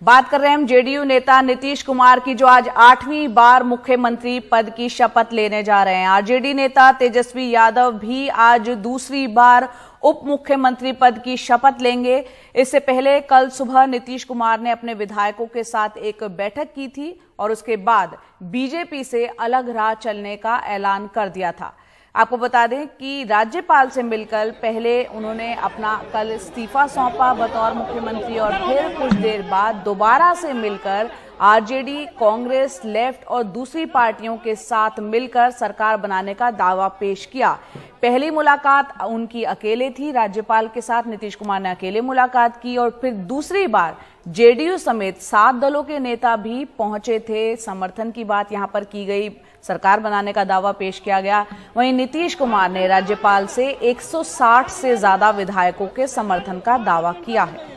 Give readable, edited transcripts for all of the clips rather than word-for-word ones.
बात कर रहे हैं हम जेडीयू नेता नीतीश कुमार की, जो आज 8वीं बार मुख्यमंत्री पद की शपथ लेने जा रहे हैं। आरजेडी नेता तेजस्वी यादव भी आज दूसरी बार उप मुख्यमंत्री पद की शपथ लेंगे। इससे पहले कल सुबह नीतीश कुमार ने अपने विधायकों के साथ एक बैठक की थी और उसके बाद बीजेपी से अलग राह चलने का ऐलान कर दिया था। आपको बता दें कि राज्यपाल से मिलकर पहले उन्होंने अपना कल इस्तीफा सौंपा बतौर मुख्यमंत्री और फिर कुछ देर बाद दोबारा से मिलकर आरजेडी, कांग्रेस, लेफ्ट और दूसरी पार्टियों के साथ मिलकर सरकार बनाने का दावा पेश किया। पहली मुलाकात उनकी अकेले थी राज्यपाल के साथ, नीतीश कुमार ने अकेले मुलाकात की और फिर दूसरी बार जेडीयू समेत 7 दलों के नेता भी पहुंचे थे। समर्थन की बात यहां पर की गई, सरकार बनाने का दावा पेश किया गया। वहीं नीतीश कुमार ने राज्यपाल से 160 से ज्यादा विधायकों के समर्थन का दावा किया है।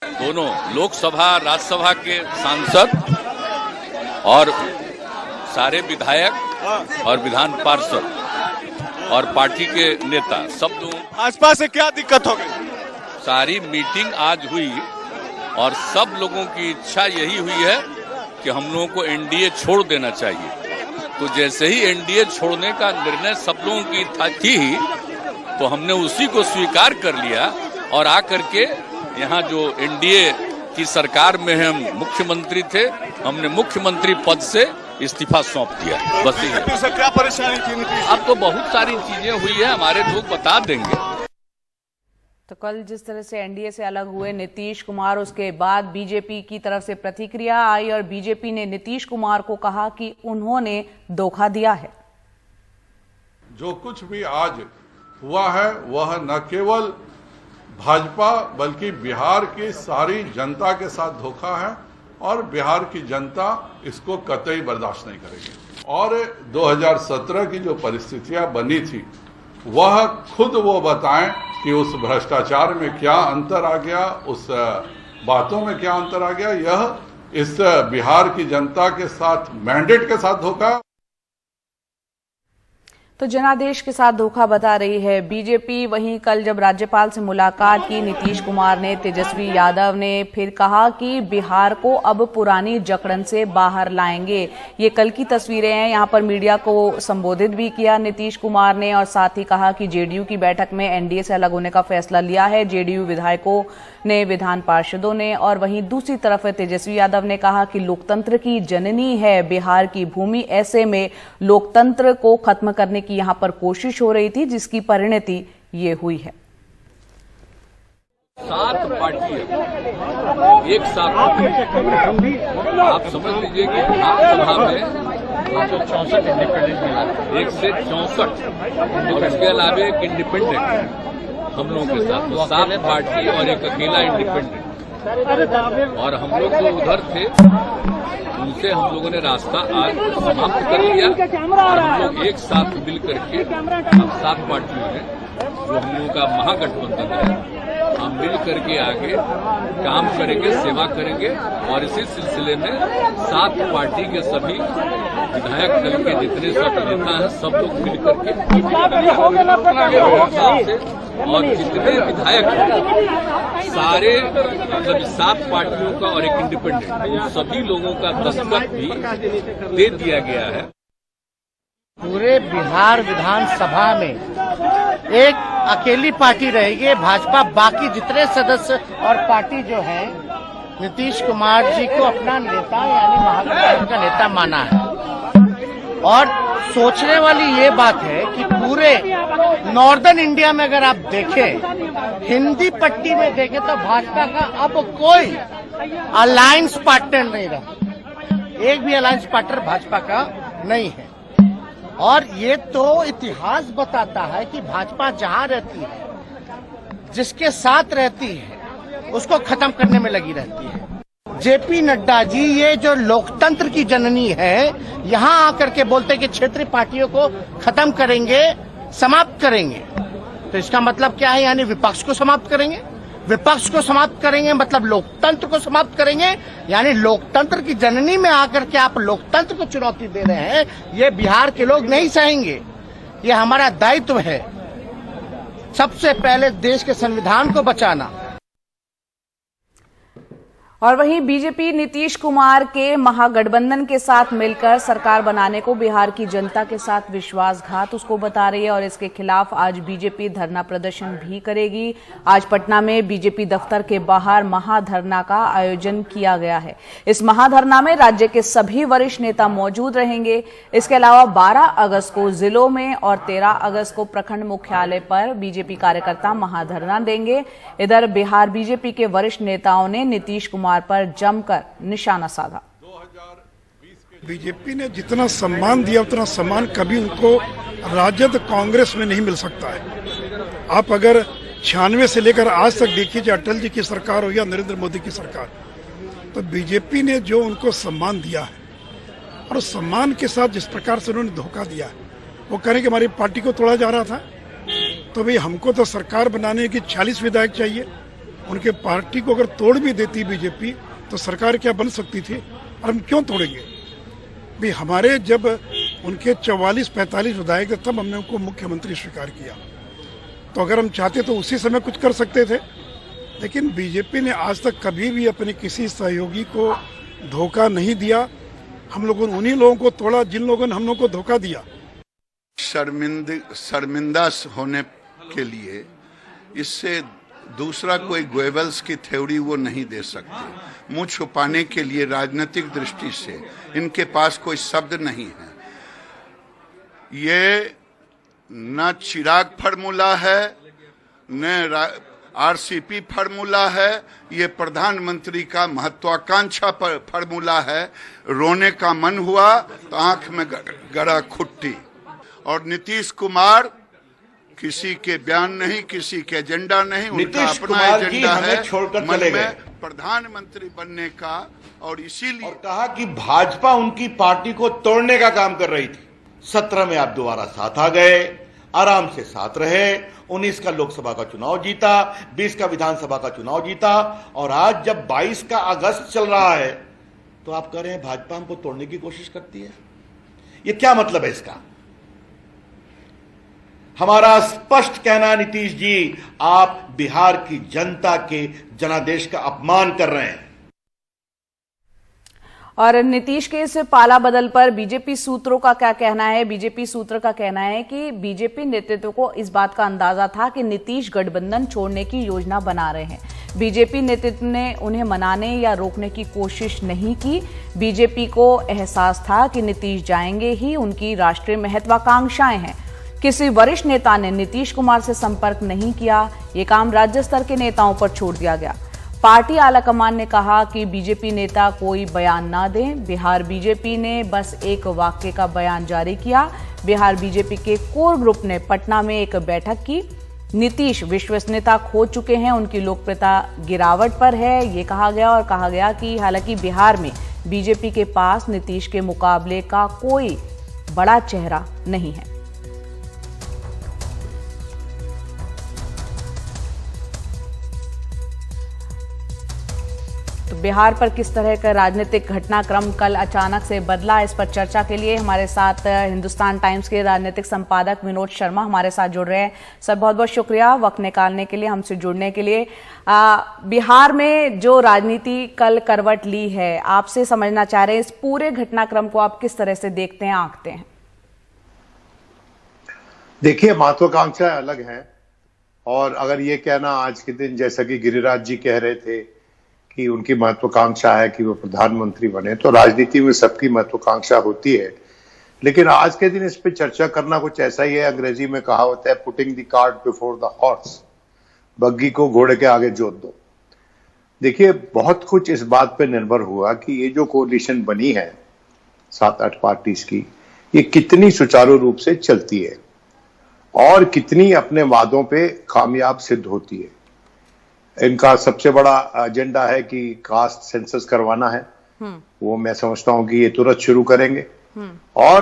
दोनों लोकसभा राज्यसभा के सांसद और सारे विधायक और विधान पार्षद और पार्टी के नेता सब लोग। भाजपा से क्या दिक्कत हो गई? सारी मीटिंग आज हुई और सब लोगों की इच्छा यही हुई है कि हम लोगों को एनडीए छोड़ देना चाहिए। तो जैसे ही एनडीए छोड़ने का निर्णय सब लोगों की थी तो हमने उसी को स्वीकार कर लिया और आकर के यहाँ जो एनडीए की सरकार में हम मुख्यमंत्री थे, हमने मुख्यमंत्री पद से इस्तीफा सौंप दिया। बस ये से क्या परेशानी थी? अब तो बहुत सारी चीजें हुई है, हमारे लोग बता देंगे। तो कल जिस तरह से एनडीए से अलग हुए नीतीश कुमार, उसके बाद बीजेपी की तरफ से प्रतिक्रिया आई और बीजेपी ने नीतीश कुमार को कहा कि उन्होंने धोखा दिया है। जो कुछ भी आज हुआ है वह न केवल भाजपा बल्कि बिहार की सारी जनता के साथ धोखा है और बिहार की जनता इसको कतई बर्दाश्त नहीं करेगी। और 2017 की जो परिस्थितियां बनी थी वह खुद वो बताएं कि उस भ्रष्टाचार में क्या अंतर आ गया, उस बातों में क्या अंतर आ गया। यह इस बिहार की जनता के साथ मैंडेट के साथ धोखा। तो जनादेश के साथ धोखा बता रही है बीजेपी। वहीं कल जब राज्यपाल से मुलाकात की नीतीश कुमार ने, तेजस्वी यादव ने फिर कहा कि बिहार को अब पुरानी जकड़न से बाहर लाएंगे। ये कल की तस्वीरें हैं। यहां पर मीडिया को संबोधित भी किया नीतीश कुमार ने और साथ ही कहा कि जेडीयू की बैठक में एनडीए से अलग होने का फैसला लिया है जेडीयू विधायकों ने, विधान पार्षदों ने। और वहीं दूसरी तरफ तेजस्वी यादव ने कहा कि लोकतंत्र की जननी है बिहार की भूमि, ऐसे में लोकतंत्र को खत्म करने की यहां पर कोशिश हो रही थी जिसकी परिणति ये हुई है। 7 पार्टियां एक साथ, आप समझ लीजिए कि विधानसभा में 164 इंडिपेंडेंट मिला, 1 से 64 और इसके अलावा एक इंडिपेंडेंट हम लोगों के साथ, तो 7 पार्टी और एक अकेला इंडिपेंडेंट। और हम लोग जो उधर थे उनसे हम लोगों ने रास्ता आज समाप्त कर लिया और हम लोग एक साथ मिल करके हम 7 पार्टियों हैं जो हम लोगों का महागठबंधन है, हम मिल करके आगे काम करेंगे, सेवा करेंगे। और इसी सिलसिले में 7 पार्टी के सभी विधायक दल के जितने सब नेता हैं सब लोग मिल करके और जितने विधायक सारे मतलब 7 पार्टियों का और एक इंडिपेंडेंट, सभी लोगों का दस्तखत भी दे दिया गया है। पूरे बिहार विधानसभा में एक अकेली पार्टी रहेगी भाजपा। बाकी जितने सदस्य और पार्टी जो है नीतीश कुमार जी को अपना नेता यानी महागठबंधन का नेता माना है। और सोचने वाली ये बात है कि पूरे नॉर्दर्न इंडिया में अगर आप देखें, हिंदी पट्टी में देखें तो भाजपा का अब कोई अलायंस पार्टनर नहीं रहा। एक भी अलायंस पार्टनर भाजपा का नहीं है। और ये तो इतिहास बताता है कि भाजपा जहां रहती है, जिसके साथ रहती है, उसको खत्म करने में लगी रहती है। जेपी नड्डा जी ये जो लोकतंत्र की जननी है, यहां आकर के बोलते कि क्षेत्रीय पार्टियों को खत्म करेंगे, समाप्त करेंगे। तो इसका मतलब क्या है? यानी विपक्ष को समाप्त करेंगे। विपक्ष को समाप्त करेंगे मतलब लोकतंत्र को समाप्त करेंगे। यानी लोकतंत्र की जननी में आकर के आप लोकतंत्र को चुनौती दे रहे हैं। ये बिहार के लोग नहीं सहेंगे। ये हमारा दायित्व है सबसे पहले देश के संविधान को बचाना। और वहीं बीजेपी नीतीश कुमार के महागठबंधन के साथ मिलकर सरकार बनाने को बिहार की जनता के साथ विश्वासघात उसको बता रही है और इसके खिलाफ आज बीजेपी धरना प्रदर्शन भी करेगी। आज पटना में बीजेपी दफ्तर के बाहर महाधरना का आयोजन किया गया है। इस महाधरना में राज्य के सभी वरिष्ठ नेता मौजूद रहेंगे। इसके अलावा 12 अगस्त को जिलों में और 13 अगस्त को प्रखंड मुख्यालय पर बीजेपी कार्यकर्ता महाधरना देंगे। इधर बिहार बीजेपी के वरिष्ठ नेताओं ने नीतीश कुमार पर जमकर निशाना साधा। बीजेपी ने जितना सम्मान दिया उतना सम्मान कभी उनको राजद कांग्रेस में नहीं मिल सकता है। आप अगर 96 से लेकर आज तक देखिए, चाहे अटल जी की सरकार हो या नरेंद्र मोदी की सरकार, तो बीजेपी ने जो उनको सम्मान दिया है और उस सम्मान के साथ जिस प्रकार से उन्होंने धोखा दिया है, वो करें कि हमारी पार्टी को तोड़ा जा रहा था, तो भाई हमको तो सरकार बनाने की 40 विधायक चाहिए। उनके पार्टी को अगर तोड़ भी देती बीजेपी तो सरकार क्या बन सकती थी, और हम क्यों तोड़ेंगे भाई। हमारे जब उनके 44-45 विधायक थे तब हमने उनको मुख्यमंत्री स्वीकार किया, तो अगर हम चाहते तो उसी समय कुछ कर सकते थे। लेकिन बीजेपी ने आज तक कभी भी अपने किसी सहयोगी को धोखा नहीं दिया। हम लोगों ने उन्हीं लोगों को तोड़ा जिन लोगों ने हम लोगों को धोखा दिया। शर्मिंदा होने के लिए इससे दूसरा कोई गोएबल्स की थ्योरी वो नहीं दे सकते। मुंह छुपाने के लिए राजनीतिक दृष्टि से इनके पास कोई शब्द नहीं है। ये न चिराग फार्मूला है, न आरसीपी फार्मूला है, ये प्रधानमंत्री का महत्वाकांक्षा पर फार्मूला है। रोने का मन हुआ तो आंख में गड़ा खुट्टी। और नीतीश कुमार किसी के बयान नहीं, किसी के एजेंडा नहीं, उनका अपना एजेंडा है मन में प्रधानमंत्री बनने का। और इसीलिए और कहा कि भाजपा उनकी पार्टी को तोड़ने का काम कर रही थी। 17 में आप दोबारा साथ आ गए, आराम से साथ रहे, 19 का लोकसभा का चुनाव जीता, 20 का विधानसभा का चुनाव जीता, और आज जब 22 का अगस्त चल रहा है तो आप कह रहे हैं भाजपा हमको तोड़ने की कोशिश करती है। ये क्या मतलब है इसका? हमारा स्पष्ट कहना है नीतीश जी, आप बिहार की जनता के जनादेश का अपमान कर रहे हैं। और नीतीश के इस पाला बदल पर बीजेपी सूत्रों का क्या कहना है? बीजेपी सूत्र का कहना है कि बीजेपी नेतृत्व को इस बात का अंदाजा था कि नीतीश गठबंधन छोड़ने की योजना बना रहे हैं। बीजेपी नेतृत्व ने उन्हें मनाने या रोकने की कोशिश नहीं की। बीजेपी को एहसास था कि नीतीश जाएंगे ही, उनकी राष्ट्रीय महत्वाकांक्षाएं हैं। किसी वरिष्ठ नेता ने नीतीश कुमार से संपर्क नहीं किया। ये काम राज्य स्तर के नेताओं पर छोड़ दिया गया। पार्टी आलाकमान ने कहा कि बीजेपी नेता कोई बयान ना दें। बिहार बीजेपी ने बस एक वाक्य का बयान जारी किया। बिहार बीजेपी के कोर ग्रुप ने पटना में एक बैठक की। नीतीश विश्वसनीयता खो चुके हैं, उनकी लोकप्रियता गिरावट पर है, ये कहा गया। और कहा गया कि हालांकि बिहार में बीजेपी के पास नीतीश के मुकाबले का कोई बड़ा चेहरा नहीं है। तो बिहार पर किस तरह का राजनीतिक घटनाक्रम कल अचानक से बदला, इस पर चर्चा के लिए हमारे साथ हिंदुस्तान टाइम्स के राजनीतिक संपादक विनोद शर्मा हमारे साथ जुड़ रहे हैं। सर, बहुत बहुत शुक्रिया वक्त निकालने के लिए, हमसे जुड़ने के लिए। बिहार में जो राजनीति कल करवट ली है, आपसे समझना चाह रहे हैं इस पूरे घटनाक्रम को आप किस तरह से देखते हैं, आंकते हैं? देखिए, महत्वाकांक्षा अलग है। और अगर ये कहना आज के दिन, जैसा कि गिरिराज जी कह रहे थे कि उनकी महत्वाकांक्षा है कि वो प्रधानमंत्री बने, तो राजनीति में सबकी महत्वाकांक्षा होती है। लेकिन आज के दिन इस पे चर्चा करना कुछ ऐसा ही है, अंग्रेजी में कहावत है putting the cart before the horse, बग्गी को घोड़े के आगे जोत दो। देखिए, बहुत कुछ इस बात पे निर्भर हुआ कि ये जो कोalition बनी है 7-8 पार्टीज की, ये कितनी सुचारू रूप से चलती है और कितनी अपने वादों पे कामयाब सिद्ध होती है। इनका सबसे बड़ा एजेंडा है कि कास्ट सेंसस करवाना है, वो मैं समझता हूं कि ये तुरंत शुरू करेंगे। और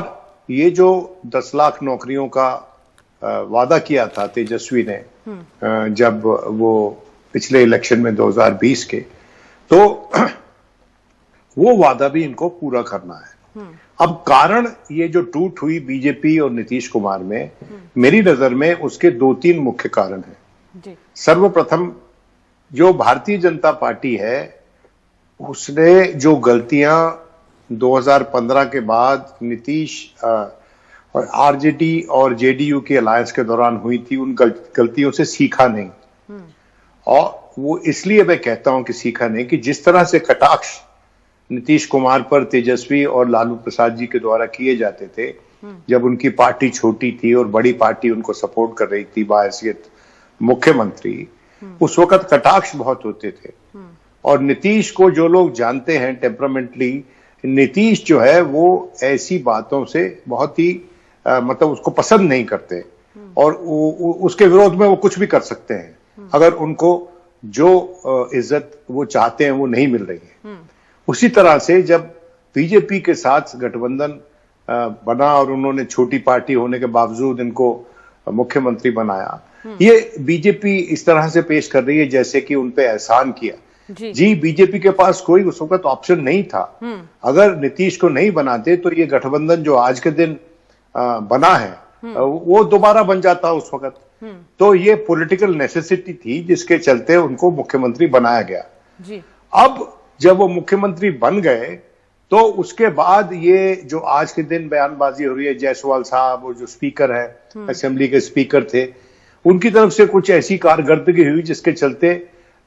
ये जो 10 लाख नौकरियों का वादा किया था तेजस्वी ने जब वो पिछले इलेक्शन में 2020 के, तो वो वादा भी इनको पूरा करना है। अब कारण ये जो टूट हुई बीजेपी और नीतीश कुमार में, मेरी नजर में उसके 2-3 मुख्य कारण हैं। सर्वप्रथम, जो भारतीय जनता पार्टी है उसने जो गलतियां 2015 के बाद नीतीश और आरजेडी और जेडीयू के अलायंस के दौरान हुई थी, उन गलतियों से सीखा नहीं। और वो इसलिए मैं कहता हूं कि सीखा नहीं कि जिस तरह से कटाक्ष नीतीश कुमार पर तेजस्वी और लालू प्रसाद जी के द्वारा किए जाते थे, जब उनकी पार्टी छोटी थी और बड़ी पार्टी उनको सपोर्ट कर रही थी बाहैसियत मुख्यमंत्री, उस वक्त कटाक्ष बहुत होते थे। और नीतीश को जो लोग जानते हैं टेम्परामेंटली, नीतीश जो है वो ऐसी बातों से बहुत ही मतलब उसको पसंद नहीं करते, और उसके विरोध में वो कुछ भी कर सकते हैं अगर उनको जो इज्जत वो चाहते हैं वो नहीं मिल रही है। उसी तरह से जब बीजेपी के साथ गठबंधन बना और उन्होंने छोटी पार्टी होने के बावजूद इनको मुख्यमंत्री बनाया, ये बीजेपी इस तरह से पेश कर रही है जैसे कि उन पे एहसान किया। जी बीजेपी के पास कोई उस वक्त ऑप्शन नहीं था। अगर नीतीश को नहीं बनाते तो ये गठबंधन जो आज के दिन बना है वो दोबारा बन जाता उस वक्त। तो ये पॉलिटिकल नेसेसिटी थी जिसके चलते उनको मुख्यमंत्री बनाया गया। अब जब वो मुख्यमंत्री बन गए तो उसके बाद ये जो आज के दिन बयानबाजी हो रही है, जायसवाल साहब और जो स्पीकर है असेंबली के स्पीकर थे, उनकी तरफ से कुछ ऐसी कारकर्दगी हुई जिसके चलते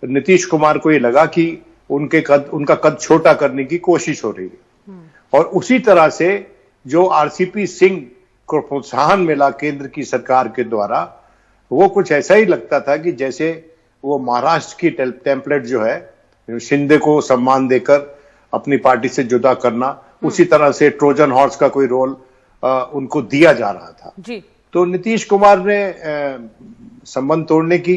नीतीश कुमार को ये लगा कि उनका कद छोटा करने की कोशिश हो रही है। और उसी तरह से जो आरसीपी सिंह को प्रोत्साहन मिला केंद्र की सरकार के द्वारा, वो कुछ ऐसा ही लगता था कि जैसे वो महाराष्ट्र की टेम्पलेट जो है, शिंदे को सम्मान देकर अपनी पार्टी से जुदा करना, उसी तरह से ट्रोजन हॉर्स का कोई रोल उनको दिया जा रहा था। तो नीतीश कुमार ने संबंध तोड़ने की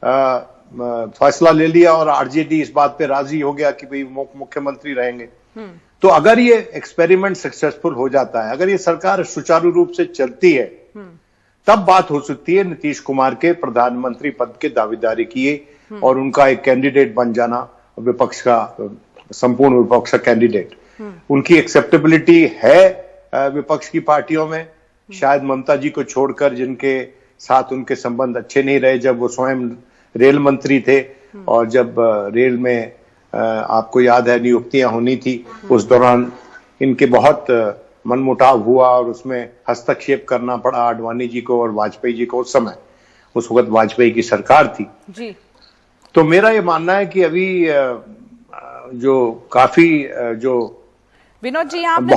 फैसला ले लिया और आरजेडी इस बात पे राजी हो गया कि भाई मुख्यमंत्री रहेंगे। तो अगर ये एक्सपेरिमेंट सक्सेसफुल हो जाता है, अगर ये सरकार सुचारू रूप से चलती है, तब बात हो सकती है नीतीश कुमार के प्रधानमंत्री पद के दावेदारी की और उनका एक कैंडिडेट बन जाना, विपक्ष का संपूर्ण विपक्ष का कैंडिडेट। उनकी एक्सेप्टेबिलिटी है विपक्ष की पार्टियों में, शायद ममता जी को छोड़कर, जिनके साथ उनके संबंध अच्छे नहीं रहे जब वो स्वयं रेल मंत्री थे, और जब रेल में आपको याद है नियुक्तियां होनी थी, उस दौरान इनके बहुत मनमुटाव हुआ और उसमें हस्तक्षेप करना पड़ा आडवाणी जी को और वाजपेयी जी को। उस वक्त वाजपेयी की सरकार थी जी। तो मेरा ये मानना है कि अभी जो काफी जो विनोद जी यहाँ पे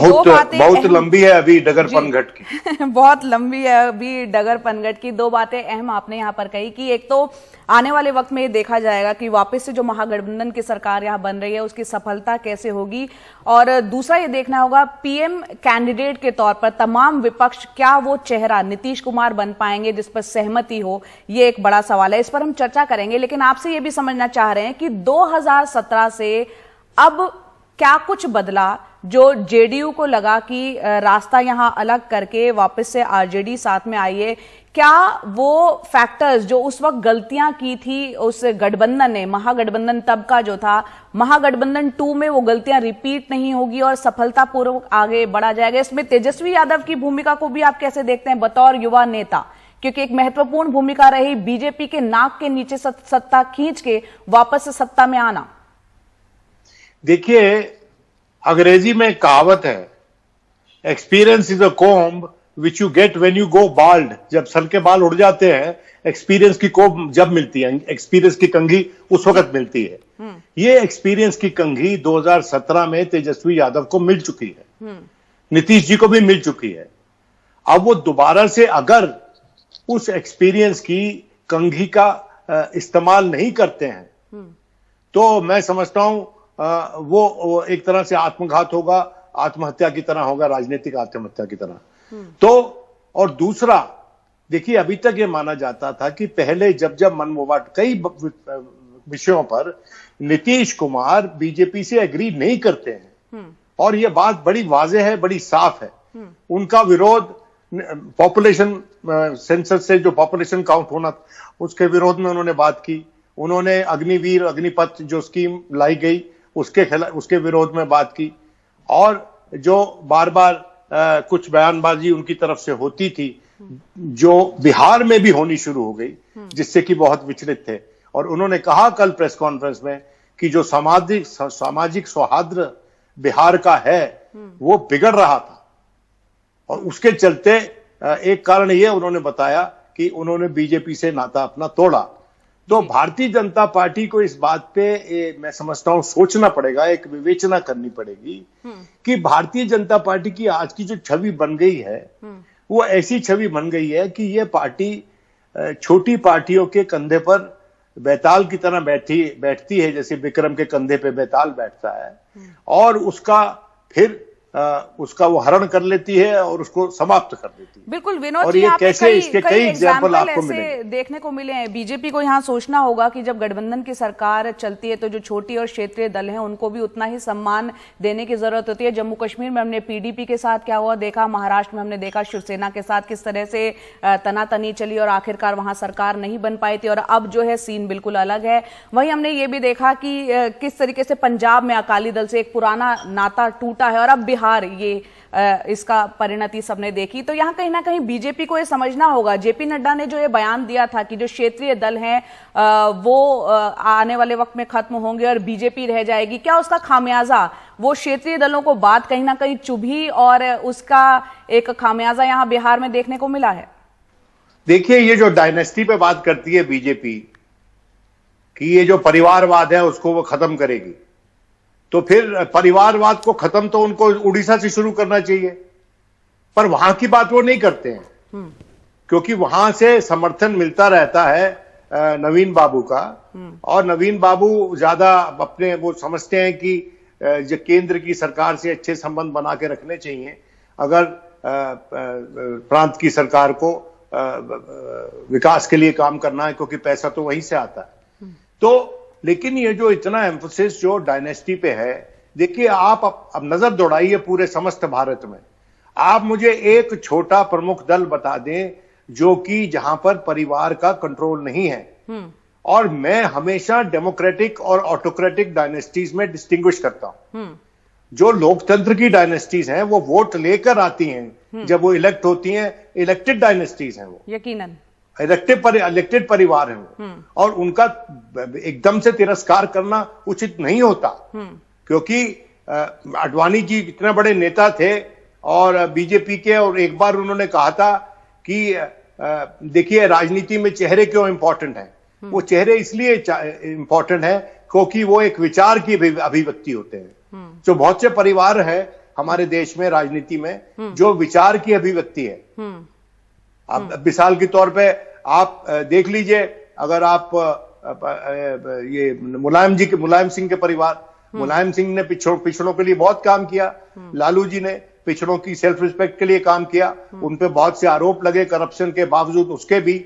बहुत लंबी है अभी डगर पनघट की बहुत लंबी है अभी डगर पनघट की। 2 बातें अहम आपने यहाँ पर कही कि एक तो आने वाले वक्त में ये देखा जाएगा कि वापस से जो महागठबंधन की सरकार यहाँ बन रही है उसकी सफलता कैसे होगी, और दूसरा ये देखना होगा पीएम कैंडिडेट के तौर पर तमाम विपक्ष क्या वो चेहरा नीतीश कुमार बन पाएंगे जिस पर सहमति हो, ये एक बड़ा सवाल है। इस पर हम चर्चा करेंगे, लेकिन आपसे ये भी समझना चाह रहे हैं कि 2017 से अब क्या कुछ बदला जो जेडीयू को लगा कि रास्ता यहां अलग करके वापस से आरजेडी साथ में आई है, क्या वो फैक्टर्स जो उस वक्त गलतियां की थी उस गठबंधन ने, महागठबंधन तब का जो था, महागठबंधन 2 में वो गलतियां रिपीट नहीं होगी और सफलतापूर्वक आगे बढ़ा जाएगा? इसमें तेजस्वी यादव की भूमिका को भी आप कैसे देखते हैं बतौर युवा नेता, क्योंकि एक महत्वपूर्ण भूमिका रही बीजेपी के नाक के नीचे सत्ता खींच के वापस से सत्ता में आना? देखिए, अंग्रेजी में कहावत है, experience is a comb which you get when you go bald. जब सर के बाल उड़ जाते हैं, एक्सपीरियंस की कोम्ब जब मिलती है, एक्सपीरियंस की कंघी उस वक्त मिलती है। ये एक्सपीरियंस की कंघी 2017 में तेजस्वी यादव को मिल चुकी है, नीतीश जी को भी मिल चुकी है। अब वो दोबारा से अगर उस एक्सपीरियंस की कंघी का इस्तेमाल नहीं करते हैं तो मैं समझता हूं वो एक तरह से आत्मघात होगा, आत्महत्या की तरह होगा, राजनीतिक आत्महत्या की तरह। तो और दूसरा, देखिए अभी तक ये माना जाता था कि पहले जब मनमुटाव कई विषयों पर नीतीश कुमार बीजेपी से एग्री नहीं करते हैं, और ये बात बड़ी वाज़ेह है, बड़ी साफ है। उनका विरोध पॉपुलेशन सेंसस से जो पॉपुलेशन काउंट होना उसके विरोध में उन्होंने बात की। उन्होंने अग्निवीर अग्निपथ जो स्कीम लाई गई उसके विरोध में बात की, और जो बार बार कुछ बयानबाजी उनकी तरफ से होती थी, जो बिहार में भी होनी शुरू हो गई, जिससे कि बहुत विचलित थे। और उन्होंने कहा कल प्रेस कॉन्फ्रेंस में कि जो सामाजिक सौहार्द बिहार का है वो बिगड़ रहा था, और उसके चलते एक कारण ये उन्होंने बताया कि उन्होंने बीजेपी से नाता अपना तोड़ा। तो भारतीय जनता पार्टी को इस बात पे मैं समझता हूं सोचना पड़ेगा, एक विवेचना करनी पड़ेगी कि भारतीय जनता पार्टी की आज की जो छवि बन गई है वो ऐसी छवि बन गई है कि ये पार्टी छोटी पार्टियों के कंधे पर बैताल की तरह बैठती है, जैसे विक्रम के कंधे पे बैताल बैठता है, और उसका वो हरण कर लेती है और उसको समाप्त कर देती है। बिल्कुल विनोद और जी, ये यहाँ पे कैसे इसके कई एग्जाम्पल आपको ऐसे मिलेंगे देखने को मिले हैं। बीजेपी को यहाँ सोचना होगा कि जब गठबंधन की सरकार चलती है तो जो छोटी और क्षेत्रीय दल हैं उनको भी उतना ही सम्मान देने की जरूरत होती है। जम्मू कश्मीर में हमने पीडीपी के साथ क्या हुआ देखा, महाराष्ट्र में हमने देखा शिवसेना के साथ किस तरह से तनातनी चली और आखिरकार वहां सरकार नहीं बन पाई थी, और अब जो है सीन बिल्कुल अलग है। वहीं हमने ये भी देखा कि किस तरीके से पंजाब में अकाली दल से एक पुराना नाता टूटा है, और अब बिहार ये इसका परिणति सबने देखी। तो यहाँ कहीं ना कहीं बीजेपी को ये समझना होगा, जेपी नड्डा ने जो ये बयान दिया था कि जो क्षेत्रीय दल हैं वो आने वाले वक्त में खत्म होंगे और बीजेपी रह जाएगी, क्या उसका खामियाजा वो क्षेत्रीय दलों को बात कहीं ना कहीं चुभी और उसका एक खामियाजा यहाँ बिहार में देखने को मिला है? देखिए, ये जो डायनेस्टी पे बात करती है बीजेपी कि ये जो परिवारवाद है उसको वो खत्म करेगी, तो फिर परिवारवाद को खत्म तो उनको उड़ीसा से शुरू करना चाहिए, पर वहां की बात वो नहीं करते हैं क्योंकि वहां से समर्थन मिलता रहता है नवीन बाबू का, और नवीन बाबू ज्यादा अपने वो समझते हैं कि जो केंद्र की सरकार से अच्छे संबंध बना के रखने चाहिए अगर प्रांत की सरकार को विकास के लिए काम करना है, क्योंकि पैसा तो वहीं से आता है। तो लेकिन ये जो इतना एम्फोसिस जो डायनेस्टी पे है, देखिए आप अब नजर दौड़ाइए पूरे समस्त भारत में, आप मुझे एक छोटा प्रमुख दल बता दें जो कि जहां पर परिवार का कंट्रोल नहीं है। और मैं हमेशा डेमोक्रेटिक और ऑटोक्रेटिक डायनेस्टीज में डिस्टिंग्विश करता हूं। जो लोकतंत्र की डायनेस्टीज हैं वो वोट लेकर आती हैं, जब वो इलेक्ट होती हैं, इलेक्टेड डायनेस्टीज हैं वो, यकीनन इलेक्टेड परिवार हैं वो, और उनका एकदम से तिरस्कार करना उचित नहीं होता, क्योंकि आडवाणी जी इतने बड़े नेता थे और बीजेपी के, और एक बार उन्होंने कहा था कि देखिए राजनीति में चेहरे क्यों इंपॉर्टेंट हैं। वो चेहरे इसलिए इंपॉर्टेंट है क्योंकि वो एक विचार की अभिव्यक्ति होते हैं। जो बहुत से परिवार है हमारे देश में राजनीति में जो विचार की अभिव्यक्ति है। अब मिसाल के तौर पे आप देख लीजिए, अगर आप ये मुलायम सिंह के परिवार, मुलायम सिंह ने पिछड़ों के लिए बहुत काम किया, लालू जी ने पिछड़ों की सेल्फ रिस्पेक्ट के लिए काम किया, उन पे बहुत से आरोप लगे करप्शन के बावजूद, उसके भी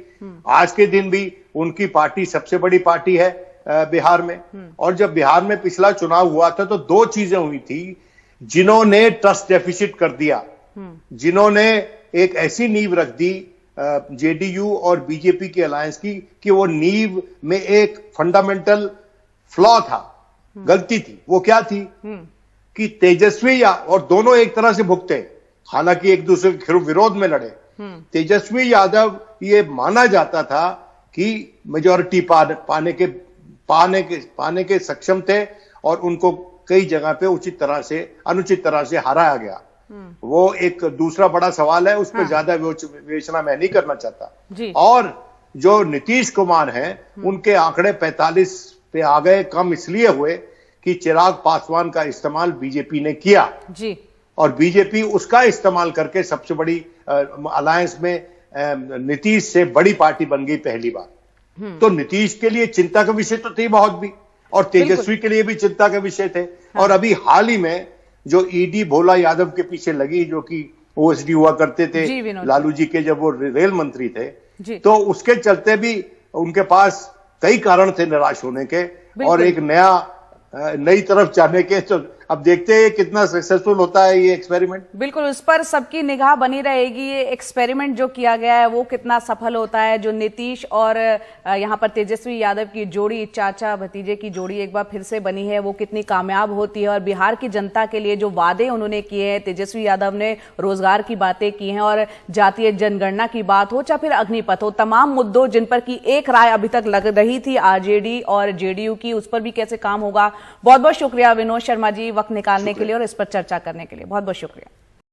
आज के दिन भी उनकी पार्टी सबसे बड़ी पार्टी है बिहार में। और जब बिहार में पिछला चुनाव हुआ था तो दो चीजें हुई थी जिन्होंने ट्रस्ट डेफिसिट कर दिया, जिन्होंने एक ऐसी नींव रख दी जेडीयू और बीजेपी की अलायंस की कि वो नींव में एक फंडामेंटल फ्लॉ था, गलती थी। वो क्या थी कि तेजस्वी और दोनों एक तरह से भुगते, हालांकि एक दूसरे के विरोध में लड़े। तेजस्वी यादव ये माना जाता था कि मेजॉरिटी पाने के सक्षम थे और उनको कई जगह पे अनुचित तरह से हराया गया। वो एक दूसरा बड़ा सवाल है, उस पर ज्यादा विवेचना मैं नहीं करना चाहता। और जो नीतीश कुमार हैं उनके आंकड़े 45 पे आ गए, कम इसलिए हुए कि चिराग पासवान का इस्तेमाल बीजेपी ने किया जी, और बीजेपी उसका इस्तेमाल करके सबसे बड़ी अलायंस में नीतीश से बड़ी पार्टी बन गई पहली बार। तो नीतीश के लिए चिंता का विषय तो थी बहुत भी, और तेजस्वी के लिए भी चिंता के विषय थे। और अभी हाल ही में जो ईडी भोला यादव के पीछे लगी, जो कि ओएसडी हुआ करते थे लालू जी के जब वो रेल मंत्री थे, तो उसके चलते भी उनके पास कई कारण थे निराश होने के और एक नई तरफ जाने के। तो अब देखते हैं कितना सक्सेसफुल होता है ये एक्सपेरिमेंट। बिल्कुल, उस पर सबकी निगाह बनी रहेगी। ये एक्सपेरिमेंट जो किया गया है वो कितना सफल होता है। जो नीतीश और यहाँ पर तेजस्वी यादव की जोड़ी, चाचा भतीजे की जोड़ी एक बार फिर से बनी है, वो कितनी कामयाब होती है। और बिहार की जनता के लिए जो वादे उन्होंने किए हैं, तेजस्वी यादव ने रोजगार की बातें की हैं और जातीय जनगणना की बात हो चाहे फिर अग्निपथ हो, तमाम मुद्दों जिन पर की एक राय अभी तक लग रही थी आरजेडी और जेडीयू की, उस पर भी कैसे काम होगा। बहुत बहुत शुक्रिया विनोद शर्मा जी वक्त निकालने के लिए और इस पर चर्चा करने के लिए। बहुत बहुत शुक्रिया।